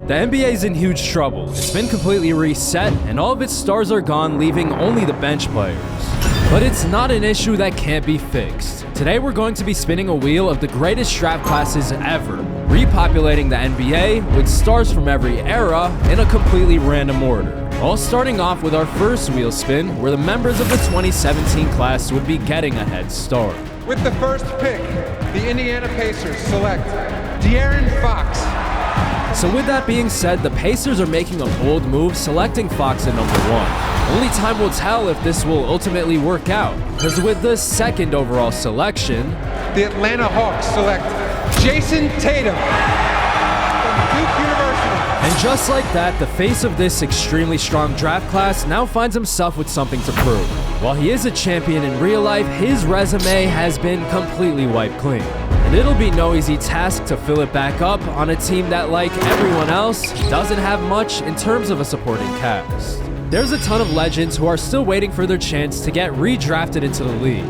The NBA's in huge trouble. It's been completely reset, and all of its stars are gone, leaving only the bench players. But it's not an issue that can't be fixed. Today we're going to be spinning a wheel of the greatest draft classes ever, repopulating the NBA with stars from every era in a completely random order. All starting off with our first wheel spin, where the members of the 2017 class would be getting a head start. With the first pick, the Indiana Pacers select De'Aaron Fox. So with that being said, the Pacers are making a bold move, selecting Fox at number 1. Only time will tell if this will ultimately work out, because with the second overall selection, the Atlanta Hawks select Jason Tatum from Duke University. And just like that, the face of this extremely strong draft class now finds himself with something to prove. While he is a champion in real life, his resume has been completely wiped clean. And it'll be no easy task to fill it back up on a team that, like everyone else, doesn't have much in terms of a supporting cast. There's a ton of legends who are still waiting for their chance to get redrafted into the league.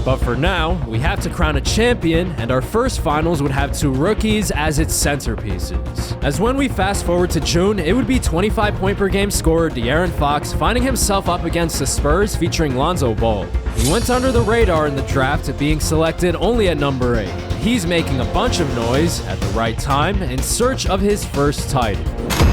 But for now, we have to crown a champion, and our first finals would have 2 rookies as its centerpieces. As when we fast forward to June, it would be 25-point-per-game scorer De'Aaron Fox finding himself up against the Spurs featuring Lonzo Ball. He went under the radar in the draft, being selected only at number 8. He's making a bunch of noise at the right time in search of his first title.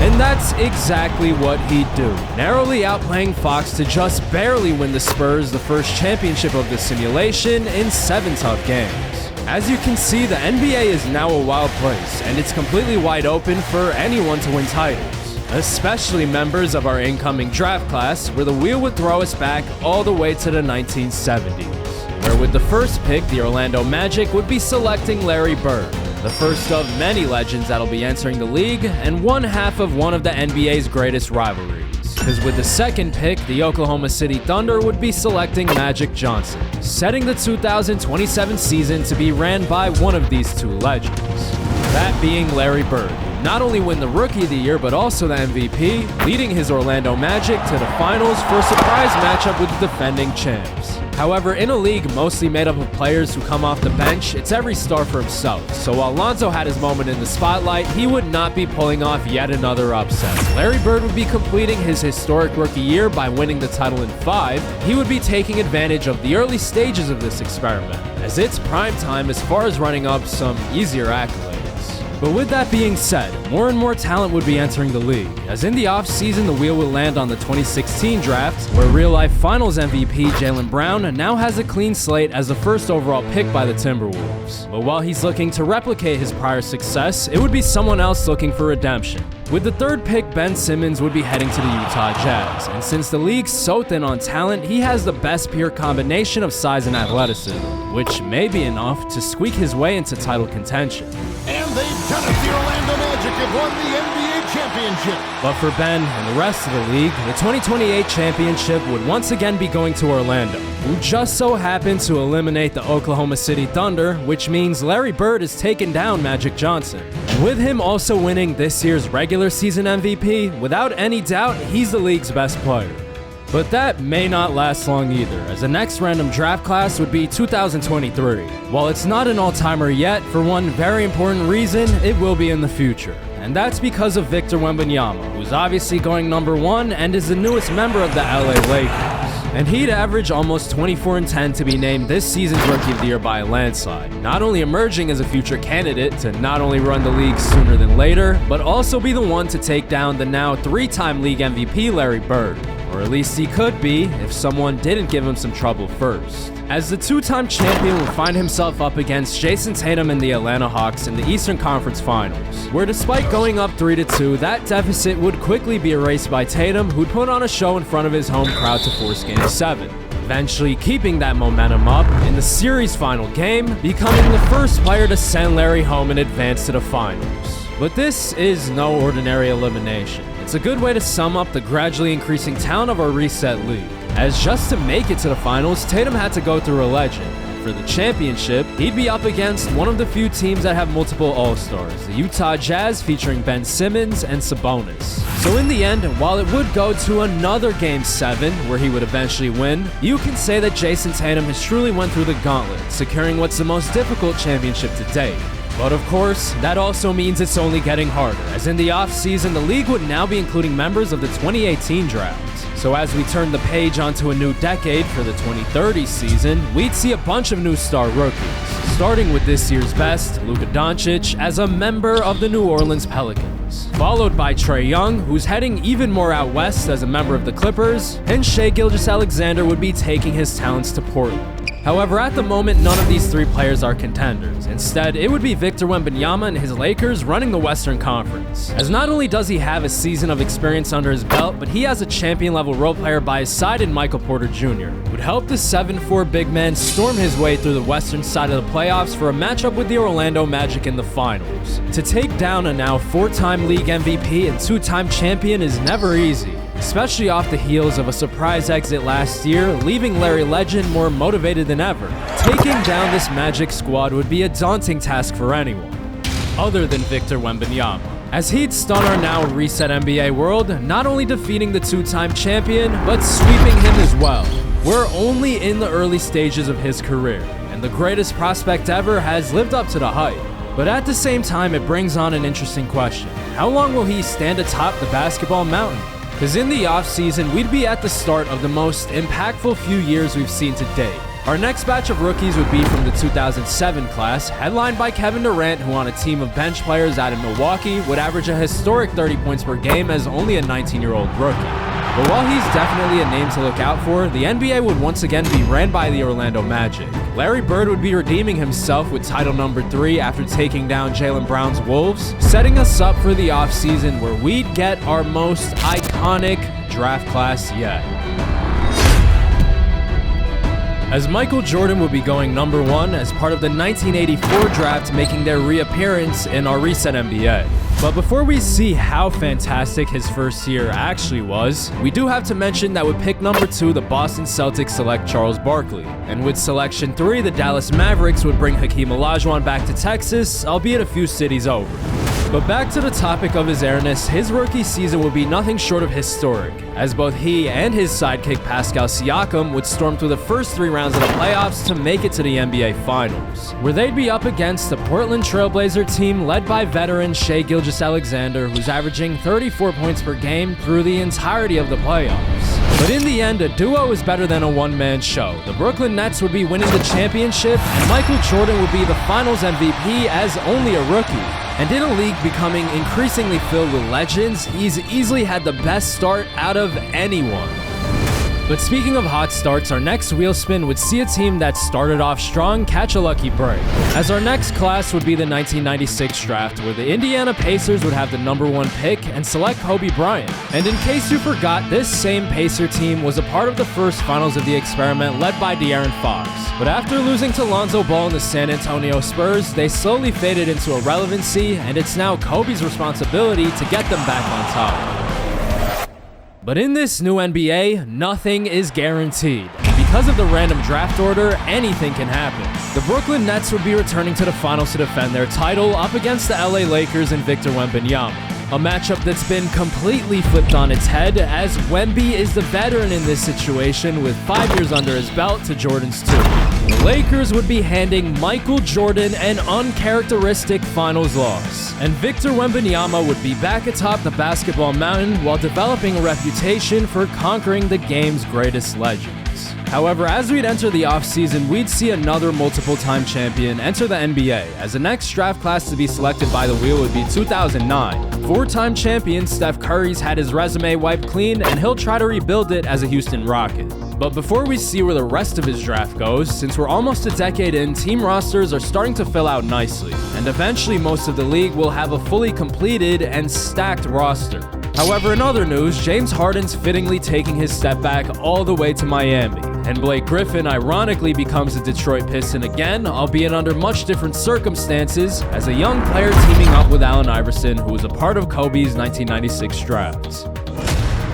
And that's exactly what he'd do, narrowly outplaying Fox to just barely win the Spurs the first championship of the simulation in 7 tough games. As you can see, the NBA is now a wild place, and it's completely wide open for anyone to win titles, especially members of our incoming draft class, where the wheel would throw us back all the way to the 1970s, where with the first pick, the Orlando Magic would be selecting Larry Bird, the first of many legends that'll be entering the league, and one half of one of the NBA's greatest rivalries. Because with the second pick, the Oklahoma City Thunder would be selecting Magic Johnson, setting the 2027 season to be ran by one of these 2 legends. That being Larry Bird, who not only win the Rookie of the Year, but also the MVP, leading his Orlando Magic to the finals for a surprise matchup with the defending champs. However, in a league mostly made up of players who come off the bench, it's every star for himself. So while Lonzo had his moment in the spotlight, he would not be pulling off yet another upset. Larry Bird would be completing his historic rookie year by winning the title in 5. He would be taking advantage of the early stages of this experiment, as it's prime time as far as running up some easier accolades. But with that being said, more and more talent would be entering the league, as in the offseason the wheel will land on the 2016 draft, where real-life finals MVP Jaylen Brown now has a clean slate as the first overall pick by the Timberwolves. But while he's looking to replicate his prior success, it would be someone else looking for redemption. With the third pick, Ben Simmons would be heading to the Utah Jazz, and since the league's so thin on talent, he has the best pure combination of size and athleticism, which may be enough to squeak his way into title contention. And they've done it! The Orlando Magic have won the NBA championship! But for Ben and the rest of the league, the 2028 championship would once again be going to Orlando, who just so happened to eliminate the Oklahoma City Thunder, which means Larry Bird has taken down Magic Johnson. And with him also winning this year's regular season MVP, without any doubt, he's the league's best player. But that may not last long either, as the next random draft class would be 2023. While it's not an all-timer yet, for one very important reason, it will be in the future. And that's because of Victor Wembanyama, who's obviously going number 1 and is the newest member of the LA Lakers. And he'd average almost 24 and 10 to be named this season's Rookie of the Year by a landslide, not only emerging as a future candidate to not only run the league sooner than later, but also be the one to take down the now 3-time league MVP Larry Bird. Or at least he could be, if someone didn't give him some trouble first. As the 2-time champion would find himself up against Jason Tatum and the Atlanta Hawks in the Eastern Conference Finals, where despite going up 3-2, that deficit would quickly be erased by Tatum, who'd put on a show in front of his home crowd to force Game 7. Eventually keeping that momentum up in the series final game, becoming the first player to send Larry home and advance to the finals. But this is no ordinary elimination. It's a good way to sum up the gradually increasing talent of our reset league, as just to make it to the finals, Tatum had to go through a legend. For the championship, he'd be up against one of the few teams that have multiple All-Stars, the Utah Jazz featuring Ben Simmons and Sabonis. So in the end, while it would go to another Game 7, where he would eventually win, you can say that Jason Tatum has truly went through the gauntlet, securing what's the most difficult championship to date. But of course, that also means it's only getting harder, as in the offseason, the league would now be including members of the 2018 draft. So as we turn the page onto a new decade for the 2030 season, we'd see a bunch of new star rookies, starting with this year's best, Luka Doncic, as a member of the New Orleans Pelicans, followed by Trae Young, who's heading even more out west as a member of the Clippers, and Shai Gilgeous-Alexander would be taking his talents to Portland. However, at the moment, none of these three players are contenders. Instead, it would be Victor Wembanyama and his Lakers running the Western Conference. As not only does he have a season of experience under his belt, but he has a champion-level role player by his side in Michael Porter Jr., who would help the 7'4" big man storm his way through the Western side of the playoffs for a matchup with the Orlando Magic in the finals. To take down a now 4-time league MVP and 2-time champion is never easy, especially off the heels of a surprise exit last year, leaving Larry Legend more motivated than ever. Taking down this Magic squad would be a daunting task for anyone, other than Victor Wembanyama, as he'd stun our now reset NBA world, not only defeating the 2-time champion, but sweeping him as well. We're only in the early stages of his career, and the greatest prospect ever has lived up to the hype. But at the same time, it brings on an interesting question. How long will he stand atop the basketball mountain? Because in the offseason, we'd be at the start of the most impactful few years we've seen to date. Our next batch of rookies would be from the 2007 class, headlined by Kevin Durant, who on a team of bench players out in Milwaukee would average a historic 30 points per game as only a 19-year-old rookie. But while he's definitely a name to look out for, the NBA would once again be ran by the Orlando Magic. Larry Bird would be redeeming himself with title number 3 after taking down Jaylen Brown's Wolves, setting us up for the offseason where we'd get our most iconic draft class yet. As Michael Jordan would be going number 1 as part of the 1984 draft, making their reappearance in our reset NBA. But before we see how fantastic his first year actually was, we do have to mention that with pick number 2, the Boston Celtics select Charles Barkley. And with selection 3, the Dallas Mavericks would bring Hakeem Olajuwon back to Texas, albeit a few cities over. But back to the topic of his airness, his rookie season would be nothing short of historic, as both he and his sidekick Pascal Siakam would storm through the first 3 rounds of the playoffs to make it to the NBA Finals, where they'd be up against the Portland Trailblazer team led by veteran Shai Gilgeous-Alexander, who's averaging 34 points per game through the entirety of the playoffs. But in the end, a duo is better than a one-man show. The Brooklyn Nets would be winning the championship, and Michael Jordan would be the Finals MVP as only a rookie. And in a league becoming increasingly filled with legends, he's easily had the best start out of anyone. But speaking of hot starts, our next wheel spin would see a team that started off strong catch a lucky break, as our next class would be the 1996 draft, where the Indiana Pacers would have the number 1 pick and select Kobe Bryant. And in case you forgot, this same Pacer team was a part of the first finals of the experiment led by De'Aaron Fox. But after losing to Lonzo Ball and the San Antonio Spurs, they slowly faded into irrelevancy, and it's now Kobe's responsibility to get them back on top. But in this new NBA, nothing is guaranteed. Because of the random draft order, anything can happen. The Brooklyn Nets would be returning to the finals to defend their title up against the LA Lakers and Victor Wembanyama. A matchup that's been completely flipped on its head, as Wemby is the veteran in this situation with 5 years under his belt to Jordan's 2. The Lakers would be handing Michael Jordan an uncharacteristic finals loss, and Victor Wembanyama would be back atop the basketball mountain while developing a reputation for conquering the game's greatest legends. However, as we'd enter the offseason, we'd see another multiple-time champion enter the NBA, as the next draft class to be selected by the wheel would be 2009. 4-time champion Steph Curry's had his resume wiped clean, and he'll try to rebuild it as a Houston Rocket. But before we see where the rest of his draft goes, since we're almost a decade in, team rosters are starting to fill out nicely, and eventually most of the league will have a fully completed and stacked roster. However, in other news, James Harden's fittingly taking his step back all the way to Miami, and Blake Griffin ironically becomes a Detroit Piston again, albeit under much different circumstances, as a young player teaming up with Allen Iverson, who was a part of Kobe's 1996 draft.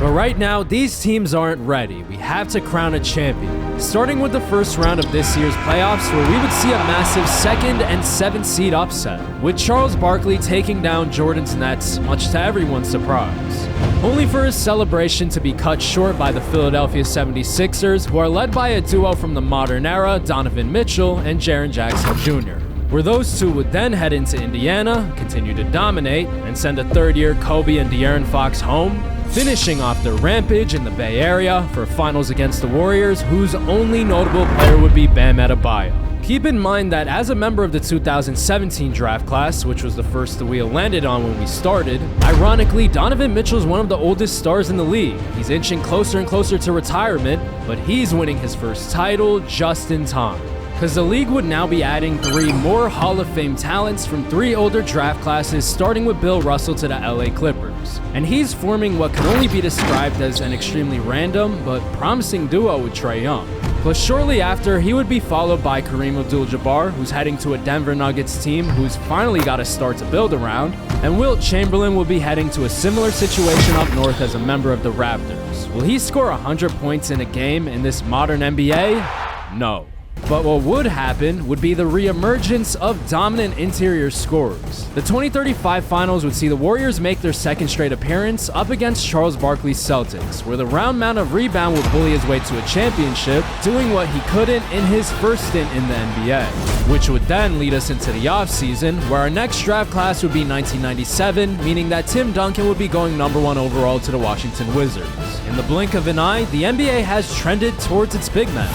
But right now, these teams aren't ready. We have to crown a champion. Starting with the first round of this year's playoffs, where we would see a massive 2nd and 7th seed upset, with Charles Barkley taking down Jordan's Nets, much to everyone's surprise. Only for his celebration to be cut short by the Philadelphia 76ers, who are led by a duo from the modern era, Donovan Mitchell and Jaren Jackson Jr. where those two would then head into Indiana, continue to dominate, and send a third-year Kobe and De'Aaron Fox home, finishing off their rampage in the Bay Area for finals against the Warriors, whose only notable player would be Bam Adebayo. Keep in mind that as a member of the 2017 draft class, which was the first the wheel landed on when we started, ironically, Donovan Mitchell is one of the oldest stars in the league. He's inching closer and closer to retirement, but he's winning his first title just in time. Because the league would now be adding 3 more Hall of Fame talents from 3 older draft classes, starting with Bill Russell to the LA Clippers. And he's forming what can only be described as an extremely random but promising duo with Trae Young. But shortly after, he would be followed by Kareem Abdul-Jabbar, who's heading to a Denver Nuggets team who's finally got a star to build around, and Wilt Chamberlain will be heading to a similar situation up north as a member of the Raptors. Will he score 100 points in a game in this modern NBA? No. But what would happen would be the reemergence of dominant interior scorers. The 2035 finals would see the Warriors make their second straight appearance up against Charles Barkley's Celtics, where the round mound of rebound would bully his way to a championship, doing what he couldn't in his first stint in the NBA. Which would then lead us into the offseason, where our next draft class would be 1997, meaning that Tim Duncan would be going #1 overall to the Washington Wizards. In the blink of an eye, the NBA has trended towards its big men.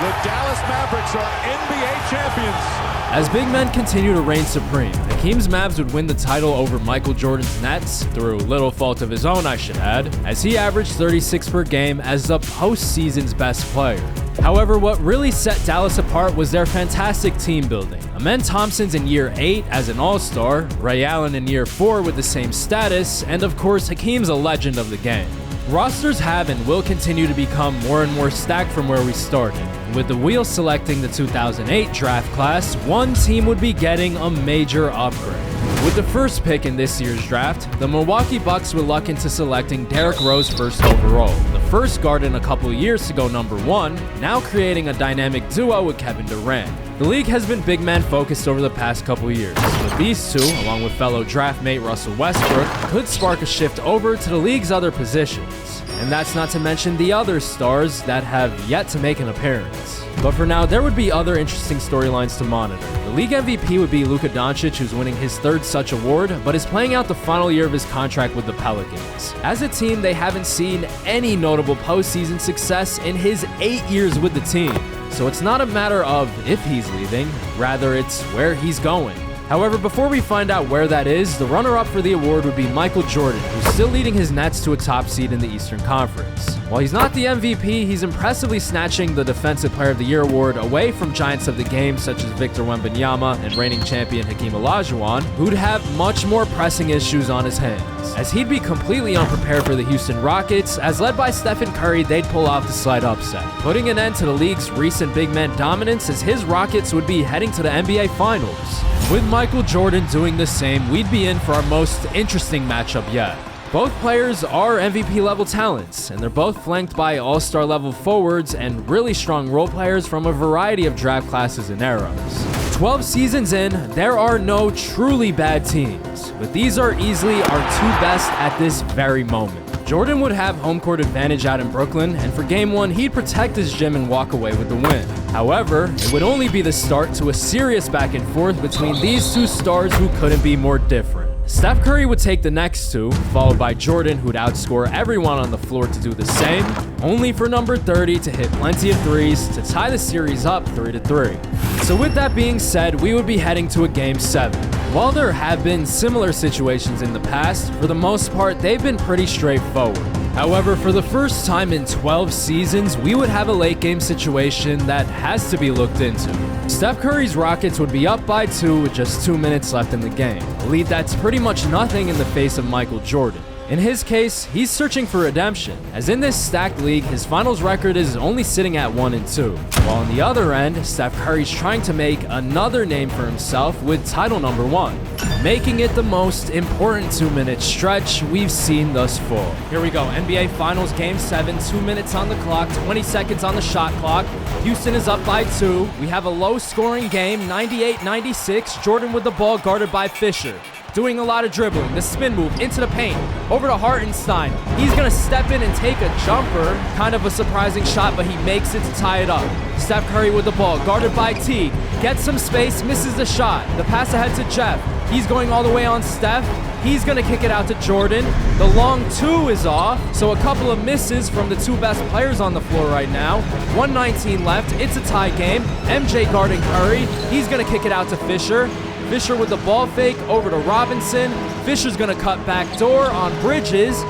The Dallas Mavericks are NBA champions. As big men continue to reign supreme, Hakeem's Mavs would win the title over Michael Jordan's Nets, through little fault of his own I should add, as he averaged 36 per game as the postseason's best player. However, what really set Dallas apart was their fantastic team building. Amen Thompson's in year 8 as an all-star, Ray Allen in year 4 with the same status, and of course Hakeem's a legend of the game. Rosters have and will continue to become more and more stacked from where we started. With the wheel selecting the 2008 draft class, one team would be getting a major upgrade. With the first pick in this year's draft, the Milwaukee Bucks were lucky into selecting Derrick Rose first overall, the first guard in a couple of years to go #1, now creating a dynamic duo with Kevin Durant. The league has been big man focused over the past couple years, but these two, along with fellow draft mate Russell Westbrook, could spark a shift over to the league's other positions. And that's not to mention the other stars that have yet to make an appearance. But for now, there would be other interesting storylines to monitor. The league MVP would be Luka Doncic, who's winning his 3rd such award, but is playing out the final year of his contract with the Pelicans. As a team, they haven't seen any notable postseason success in his 8 years with the team. So it's not a matter of if he's leaving, rather it's where he's going. However, before we find out where that is, the runner-up for the award would be Michael Jordan, who's still leading his Nets to a top seed in the Eastern Conference. While he's not the MVP, he's impressively snatching the Defensive Player of the Year award away from giants of the game such as Victor Wembanyama and reigning champion Hakeem Olajuwon, who'd have much more pressing issues on his hands, as he'd be completely unprepared for the Houston Rockets, as led by Stephen Curry, they'd pull off the slight upset, putting an end to the league's recent big man dominance, as his Rockets would be heading to the NBA Finals. With Michael Jordan doing the same, we'd be in for our most interesting matchup yet. Both players are MVP level talents, and they're both flanked by all-star level forwards and really strong role players from a variety of draft classes and eras. 12 seasons in, there are no truly bad teams, but these are easily our 2 best at this very moment. Jordan would have home court advantage out in Brooklyn, and for Game 1, he'd protect his gym and walk away with the win. However, it would only be the start to a serious back and forth between these 2 stars who couldn't be more different. Steph Curry would take the next 2, followed by Jordan, who'd outscore everyone on the floor to do the same, only for number 30 to hit plenty of threes to tie the series up 3-3. So with that being said, we would be heading to a Game 7. While there have been similar situations in the past, for the most part, they've been pretty straightforward. However, for the first time in 12 seasons, we would have a late game situation that has to be looked into. Steph Curry's Rockets would be up by 2 with just 2 minutes left in the game, a lead that's pretty much nothing in the face of Michael Jordan. In his case, he's searching for redemption, as in this stacked league, his finals record is only sitting at 1-2. While on the other end, Steph Curry's trying to make another name for himself with title #1, making it the most important 2-minute stretch we've seen thus far. Here we go, NBA Finals Game 7, 2 minutes on the clock, 20 seconds on the shot clock. Houston is up by 2. We have a low-scoring game, 98-96. Jordan with the ball guarded by Fisher. doing a lot of dribbling. The spin move into the paint, over to Hartenstein. He's going to step in and take a jumper. Kind of a surprising shot, but he makes it to tie it up. Steph Curry with the ball, guarded by Teague. Gets some space, misses the shot. The pass ahead to Jeff. He's going all the way on Steph. He's going to kick it out to Jordan. The long two is off, so a couple of misses from the two best players on the floor right now. 1:19 left. It's a tie game. MJ guarding Curry. He's going to kick it out to Fisher. Fisher with the ball fake over to Robinson. Fisher's going to cut back door on Bridges.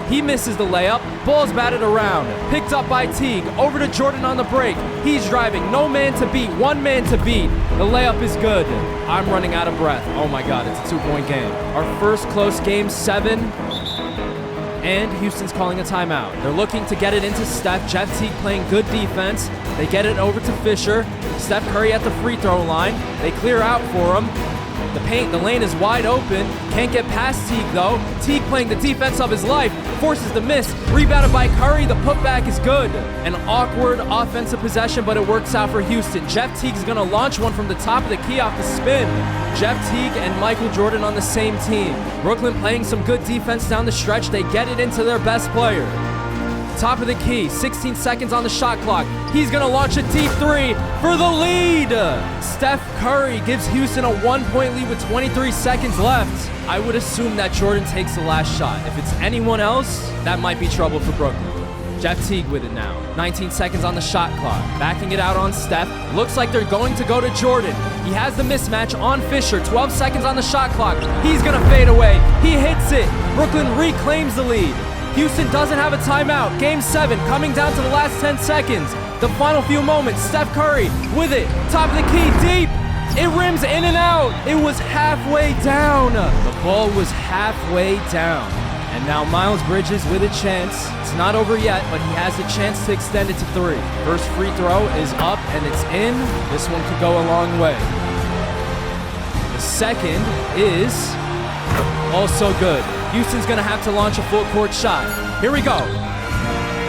He misses the layup. Ball's batted around. Picked up by Teague. Over to Jordan on the break. He's driving. No man to beat. One man to beat. The layup is good. I'm running out of breath. Oh my God, it's a 2-point game. Our first close game, 7. And Houston's calling a timeout. They're looking to get it into Steph. Jeff Teague playing good defense. They get it over to Fisher. Steph Curry at the free throw line. They clear out for him. The lane is wide open. Can't get past Teague though. Teague playing the defense of his life. Forces the miss. Rebounded by Curry. The putback is good. An awkward offensive possession, but it works out for Houston. Jeff Teague's gonna launch one from the top of the key off the spin. Jeff Teague and Michael Jordan on the same team. Brooklyn playing some good defense down the stretch. They get it into their best player. Top of the key, 16 seconds on the shot clock. He's gonna launch a deep 3 for the lead. Steph Curry gives Houston a 1-point lead with 23 seconds left. I would assume that Jordan takes the last shot. If it's anyone else, that might be trouble for Brooklyn. Jeff Teague with it now. 19 seconds on the shot clock. Backing it out on Steph. Looks like they're going to go to Jordan. He has the mismatch on Fisher. 12 seconds on the shot clock. He's gonna fade away. He hits it. Brooklyn reclaims the lead. Houston doesn't have a timeout. Game 7 coming down to the last 10 seconds. The final few moments. Steph Curry with it. Top of the key, deep. It rims in and out. It was halfway down. The ball was halfway down. And now Miles Bridges with a chance. It's not over yet, but he has a chance to extend it to 3. First free throw is up and it's in. This one could go a long way. The second is also good. Houston's gonna have to launch a full court shot. Here we go.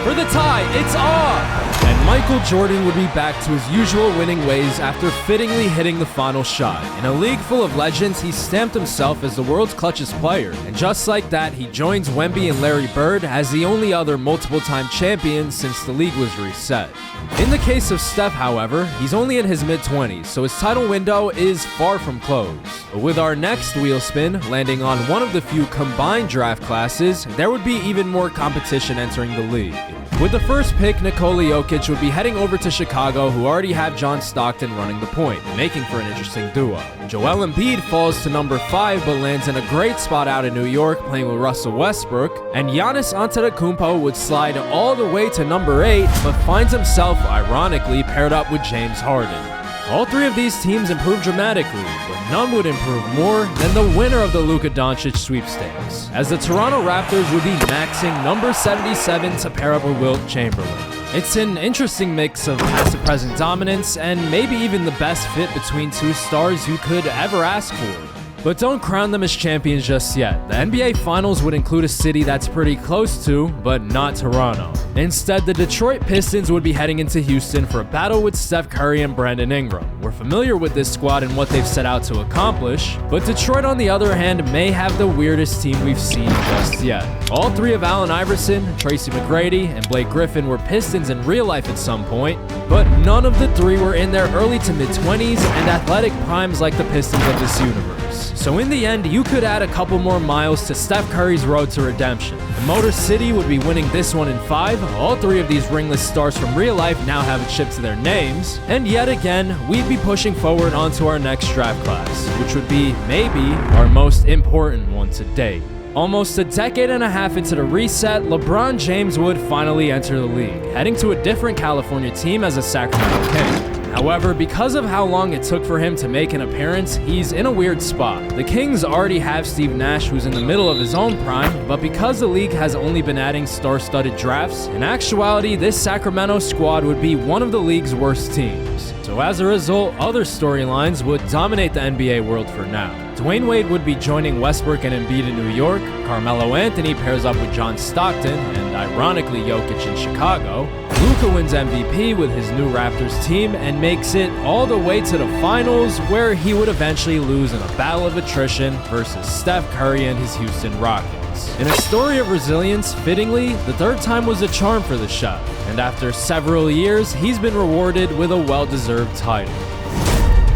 For the tie, it's off! And Michael Jordan would be back to his usual winning ways after fittingly hitting the final shot. In a league full of legends, he stamped himself as the world's clutchest player. And just like that, he joins Wemby and Larry Bird as the only other multiple-time champion since the league was reset. In the case of Steph, however, he's only in his mid-20s, so his title window is far from closed. With our next wheel spin landing on one of the few combined draft classes, there would be even more competition entering the league. With the first pick, Nikola Jokic would be heading over to Chicago, who already have John Stockton running the point, making for an interesting duo. Joel Embiid falls to number 5, but lands in a great spot out in New York, playing with Russell Westbrook. And Giannis Antetokounmpo would slide all the way to number 8, but finds himself, ironically, paired up with James Harden. All 3 of these teams improved dramatically, but none would improve more than the winner of the Luka Doncic sweepstakes, as the Toronto Raptors would be maxing number 77 to pair up with Wilt Chamberlain. It's an interesting mix of passive-present dominance and maybe even the best fit between 2 stars you could ever ask for. But don't crown them as champions just yet. The NBA Finals would include a city that's pretty close to, but not Toronto. Instead, the Detroit Pistons would be heading into Houston for a battle with Steph Curry and Brandon Ingram. We're familiar with this squad and what they've set out to accomplish, but Detroit, on the other hand, may have the weirdest team we've seen just yet. All 3 of Allen Iverson, Tracy McGrady, and Blake Griffin were Pistons in real life at some point, but none of the 3 were in their early to mid-20s and athletic primes like the Pistons of this universe. So in the end, you could add a couple more miles to Steph Curry's road to redemption. The Motor City would be winning this one in 5. All 3 of these ringless stars from real life now have a chip to their names. And yet again, we'd be pushing forward onto our next draft class, which would be, maybe, our most important one to date. Almost a decade and a half into the reset, LeBron James would finally enter the league, heading to a different California team as a Sacramento King. However, because of how long it took for him to make an appearance, he's in a weird spot. The Kings already have Steve Nash, who's in the middle of his own prime, but because the league has only been adding star-studded drafts, in actuality, this Sacramento squad would be one of the league's worst teams. So as a result, other storylines would dominate the NBA world for now. Dwayne Wade would be joining Westbrook and Embiid in New York, Carmelo Anthony pairs up with John Stockton, and ironically Jokic in Chicago. Luka wins MVP with his new Raptors team and makes it all the way to the finals, where he would eventually lose in a battle of attrition versus Steph Curry and his Houston Rockets. In a story of resilience, fittingly, the third time was a charm for the chef, and after several years, he's been rewarded with a well-deserved title.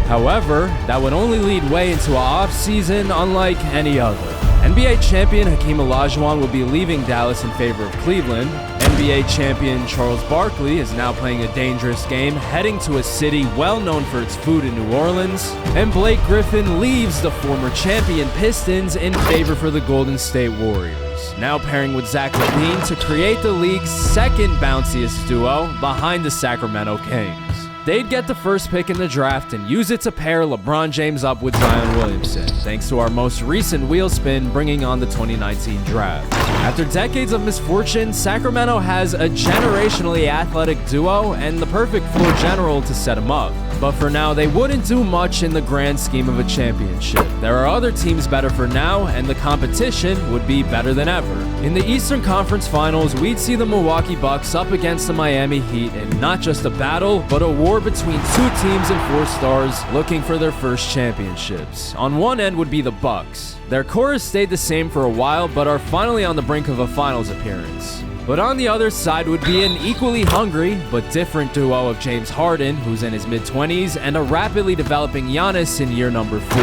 However, that would only lead way into an off-season unlike any other. NBA champion Hakeem Olajuwon will be leaving Dallas in favor of Cleveland. NBA champion Charles Barkley is now playing a dangerous game, heading to a city well known for its food in New Orleans. And Blake Griffin leaves the former champion Pistons in favor for the Golden State Warriors, now pairing with Zach LaVine to create the league's second bounciest duo behind the Sacramento Kings. They'd get the first pick in the draft and use it to pair LeBron James up with Zion Williamson, thanks to our most recent wheel spin bringing on the 2019 draft. After decades of misfortune, Sacramento has a generationally athletic duo and the perfect floor general to set him up. But for now, they wouldn't do much in the grand scheme of a championship. There are other teams better for now, and the competition would be better than ever. In the Eastern Conference Finals, we'd see the Milwaukee Bucks up against the Miami Heat in not just a battle, but a war between two teams and four stars looking for their first championships. On one end would be the Bucks. Their core has stayed the same for a while, but are finally on the brink of a finals appearance. But on the other side would be an equally hungry but different duo of James Harden, who's in his mid-20s, and a rapidly developing Giannis in year number 4.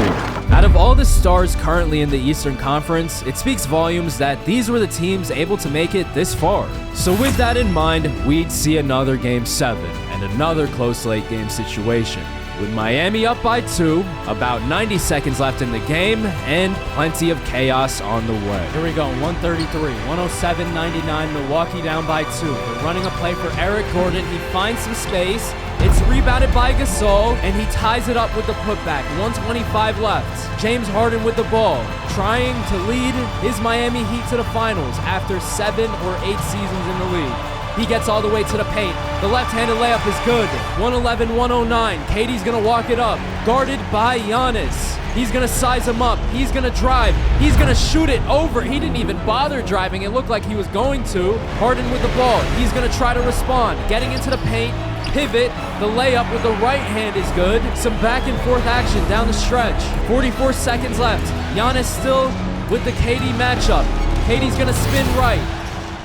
Out of all the stars currently in the Eastern Conference, it speaks volumes that these were the teams able to make it this far. So with that in mind, we'd see another Game 7 and another close late game situation, with Miami up by 2, about 90 seconds left in the game, and plenty of chaos on the way. Here we go, 133, 107-99, Milwaukee down by 2. They're running a play for Eric Gordon. He finds some space. It's rebounded by Gasol, and he ties it up with the putback. 125 left. James Harden with the ball, trying to lead his Miami Heat to the finals after 7 or 8 seasons in the league. He gets all the way to the paint. The left-handed layup is good. 111-109. KD's going to walk it up. Guarded by Giannis. He's going to size him up. He's going to drive. He's going to shoot it over. He didn't even bother driving. It looked like he was going to. Harden with the ball. He's going to try to respond. Getting into the paint. Pivot. The layup with the right hand is good. Some back and forth action down the stretch. 44 seconds left. Giannis still with the KD matchup. KD's going to spin right.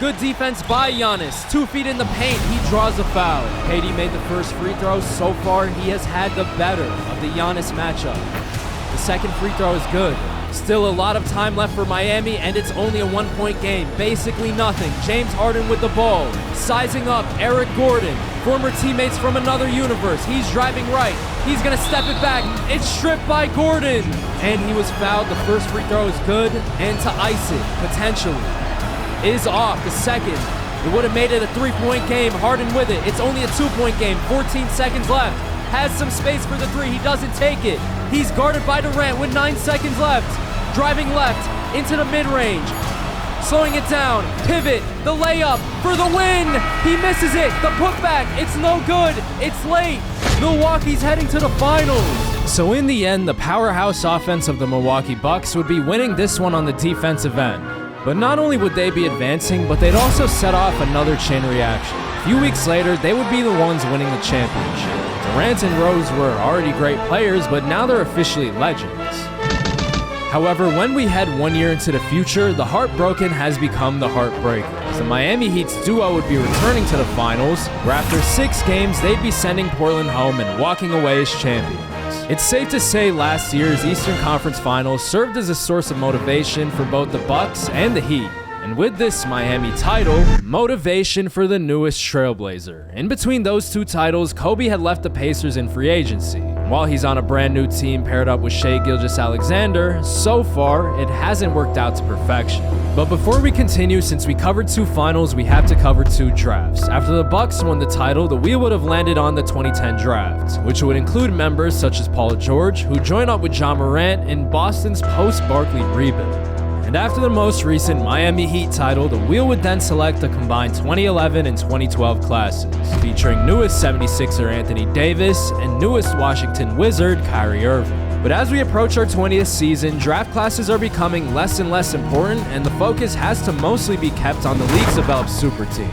Good defense by Giannis. 2 feet in the paint. He draws a foul. KD made the first free throw. So far, he has had the better of the Giannis matchup. The second free throw is good. Still a lot of time left for Miami, and it's only a 1-point game. Basically nothing. James Harden with the ball. Sizing up Eric Gordon. Former teammates from another universe. He's driving right. He's going to step it back. It's stripped by Gordon. And he was fouled. The first free throw is good. And to ice it, potentially, is off. The second, it would have made it a 3-point game. Harden with it. It's only a 2-point game. 14 seconds left. Has some space for the 3. He doesn't take it. He's guarded by Durant with 9 seconds left. Driving left into the mid-range. Slowing it down. Pivot. The layup for the win. He misses it. The putback. It's no good. It's late. Milwaukee's heading to the finals. So in the end, the powerhouse offense of the Milwaukee Bucks would be winning this one on the defensive end. But not only would they be advancing, but they'd also set off another chain reaction. A few weeks later, they would be the ones winning the championship. Durant and Rose were already great players, but now they're officially legends. However, when we head 1 year into the future, the heartbroken has become the heartbreaker, as the Miami Heat's duo would be returning to the finals, where after 6 games, they'd be sending Portland home and walking away as champions. It's safe to say last year's Eastern Conference Finals served as a source of motivation for both the Bucks and the Heat. And with this Miami title, motivation for the newest trailblazer. In between those 2 titles, Kobe had left the Pacers in free agency. While he's on a brand new team paired up with Shai Gilgeous-Alexander, so far, it hasn't worked out to perfection. But before we continue, since we covered 2 finals, we have to cover 2 drafts. After the Bucks won the title, the wheel would have landed on the 2010 draft, which would include members such as Paul George, who joined up with John Morant in Boston's post-Barkley rebuild. And after the most recent Miami Heat title, the wheel would then select the combined 2011 and 2012 classes, featuring newest 76er Anthony Davis and newest Washington Wizard Kyrie Irving. But as we approach our 20th season, draft classes are becoming less and less important, and the focus has to mostly be kept on the league's developed super teams.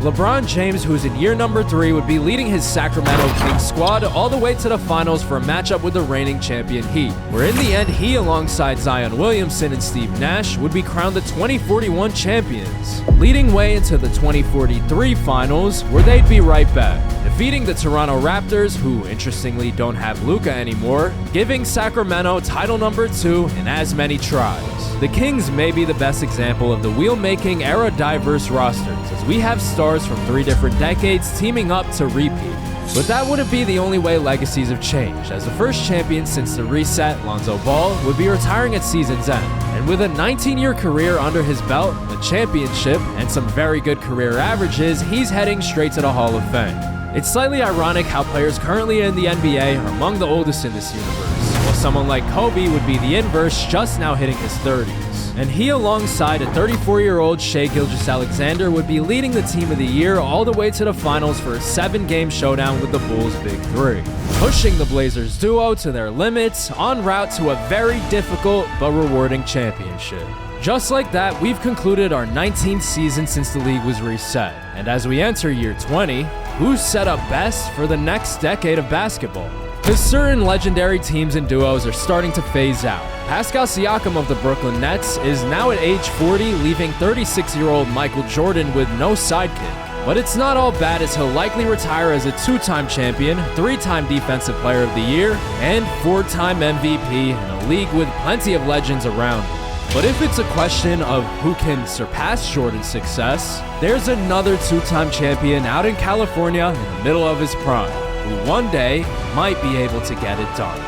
LeBron James, who's in year number 3, would be leading his Sacramento Kings squad all the way to the finals for a matchup with the reigning champion Heat, where in the end he, alongside Zion Williamson and Steve Nash, would be crowned the 2041 champions, leading way into the 2043 finals, where they'd be right back, defeating the Toronto Raptors, who interestingly don't have Luka anymore, giving Sacramento title number 2 in as many tries. The Kings may be the best example of the wheel-making era diverse rosters, as we have stars from 3 different decades teaming up to repeat. But that wouldn't be the only way legacies have changed, as the first champion since the reset, Lonzo Ball, would be retiring at season's end. And with a 19-year career under his belt, a championship, and some very good career averages, he's heading straight to the Hall of Fame. It's slightly ironic how players currently in the NBA are among the oldest in this universe, while someone like Kobe would be the inverse, just now hitting his 30s. And he, alongside a 34-year-old Shai Gilgeous-Alexander, would be leading the team of the year all the way to the finals for a 7-game showdown with the Bulls' Big Three, pushing the Blazers duo to their limits en route to a very difficult but rewarding championship. Just like that, we've concluded our 19th season since the league was reset. And as we enter year 20, who's set up best for the next decade of basketball? Because certain legendary teams and duos are starting to phase out. Pascal Siakam of the Brooklyn Nets is now at age 40, leaving 36-year-old Michael Jordan with no sidekick. But it's not all bad, as he'll likely retire as a 2-time champion, 3-time Defensive Player of the Year, and 4-time MVP in a league with plenty of legends around him. But if it's a question of who can surpass Jordan's success, there's another 2-time champion out in California in the middle of his prime, who one day might be able to get it done.